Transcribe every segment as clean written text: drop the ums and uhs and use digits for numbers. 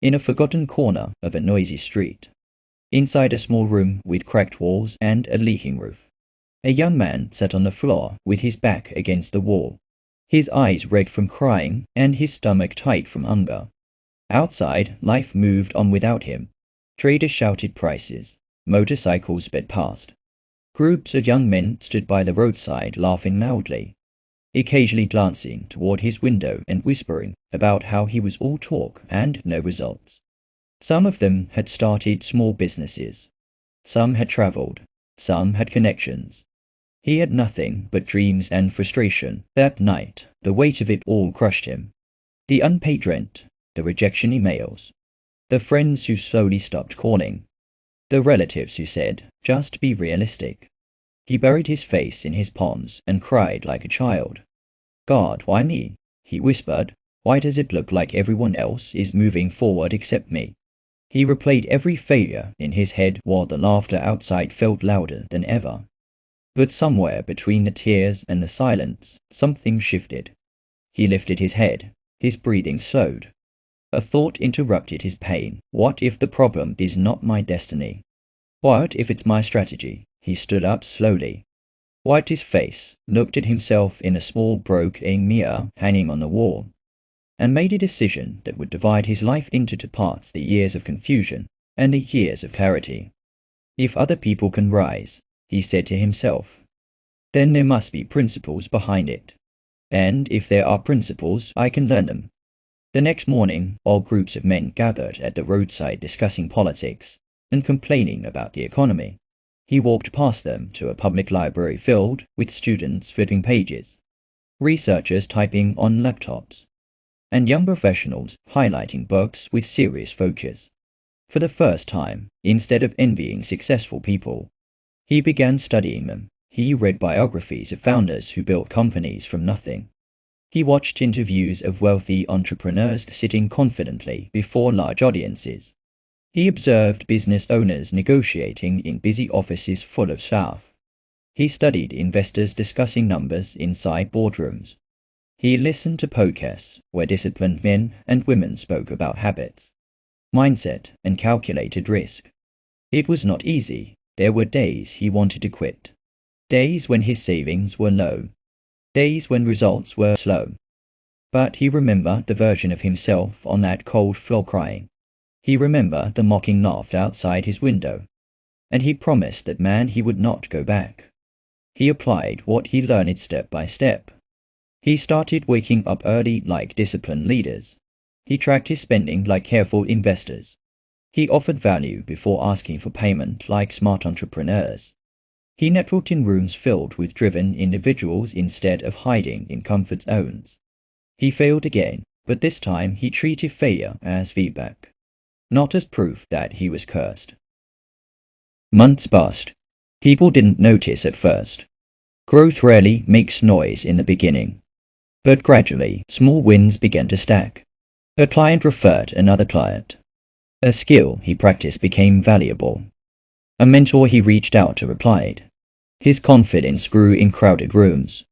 in a forgotten corner of a noisy street, inside a small room with cracked walls and a leaking roof. A young man sat on the floor with his back against the wall, his eyes red from crying and his stomach tight from hunger. Outside, life moved on without him. Traders shouted prices. Motorcycles sped past. Groups of young men stood by the roadside laughing loudly, occasionally glancing toward his window and whispering about how he was all talk and no results. Some of them had started small businesses. Some had traveled. Some had connections. He had nothing but dreams and frustration. That night, the weight of it all crushed him. The unpaid rent, the rejection emails, the friends who slowly stopped calling, the relatives who said, just be realistic. He buried his face in his palms and cried like a child. God, why me? He whispered. Why does it look like everyone else is moving forward except me? He replayed every failure in his head while the laughter outside felt louder than ever. But somewhere between the tears and the silence, something shifted. He lifted his head. His breathing slowed. A thought interrupted his pain. What if the problem is not my destiny? What if it's my strategy? He stood up slowly, wiped his face, looked at himself in a small broken mirror hanging on the wall, and made a decision that would divide his life into two parts: the years of confusion and the years of clarity. If other people can rise, he said to himself, then there must be principles behind it. And if there are principles, I can learn them. The next morning, all groups of men gathered at the roadside discussing politics and complaining about the economy. He walked past them to a public library filled with students flipping pages, researchers typing on laptops, and young professionals highlighting books with serious focus. For the first time, instead of envying successful people, he began studying them. He read biographies of founders who built companies from nothing. He watched interviews of wealthy entrepreneurs sitting confidently before large audiences. He observed business owners negotiating in busy offices full of staff. He studied investors discussing numbers inside boardrooms. He listened to podcasts where disciplined men and women spoke about habits, mindset, and calculated risk. It was not easy. There were days he wanted to quit. Days when his savings were low. Days when results were slow. But he remembered the version of himself on that cold floor crying. He remembered the mocking laugh outside his window. And he promised that man he would not go back. He applied what he learned step by step. He started waking up early like disciplined leaders. He tracked his spending like careful investors. He offered value before asking for payment like smart entrepreneurs. He networked in rooms filled with driven individuals instead of hiding in comfort zones. He failed again, but this time he treated failure as feedback, not as proof that he was cursed. Months passed. People didn't notice at first. Growth rarely makes noise in the beginning. But gradually, small wins began to stack. A client referred another client. A skill he practiced became valuable. A mentor he reached out to replied. His confidence grew in crowded rooms.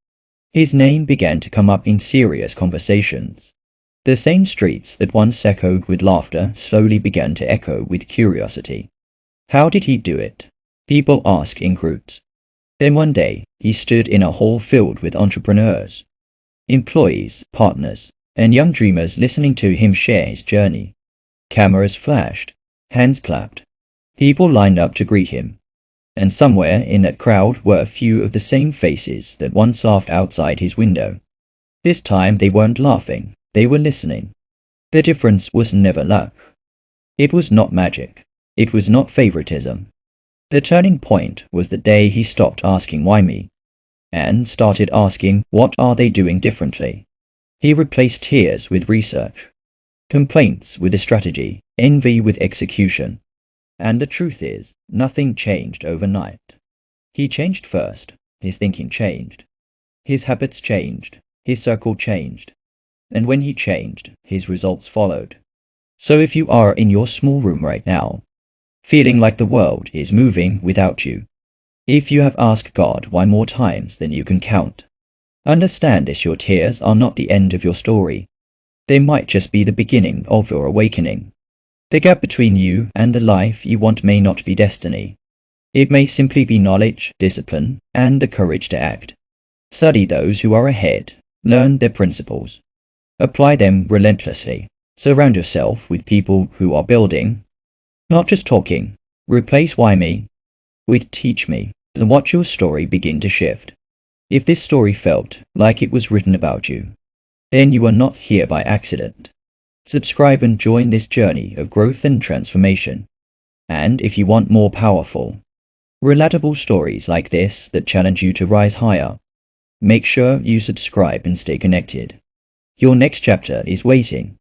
His name began to come up in serious conversations. The same streets that once echoed with laughter slowly began to echo with curiosity. How did he do it? People asked in groups. Then one day, he stood in a hall filled with entrepreneurs, employees, partners, and young dreamers listening to him share his journey. Cameras flashed, hands clapped. People lined up to greet him. And somewhere in that crowd were a few of the same faces that once laughed outside his window. This time they weren't laughing, they were listening. The difference was never luck. It was not magic. It was not favoritism. The turning point was the day he stopped asking why me, and started asking what are they doing differently. He replaced tears with research, complaints with a strategy, envy with execution. And the truth is, nothing changed overnight. He changed first. His thinking changed. His habits changed. His circle changed. And when he changed, his results followed. So if you are in your small room right now, feeling like the world is moving without you, if you have asked God why more times than you can count, understand this: your tears are not the end of your story. They might just be the beginning of your awakening. The gap between you and the life you want may not be destiny. It may simply be knowledge, discipline, and the courage to act. Study those who are ahead, learn their principles, apply them relentlessly. Surround yourself with people who are building, not just talking. Replace why me with teach me, and watch your story begin to shift. If this story felt like it was written about you, then you are not here by accident. Subscribe and join this journey of growth and transformation. And if you want more powerful, relatable stories like this that challenge you to rise higher, make sure you subscribe and stay connected. Your next chapter is waiting.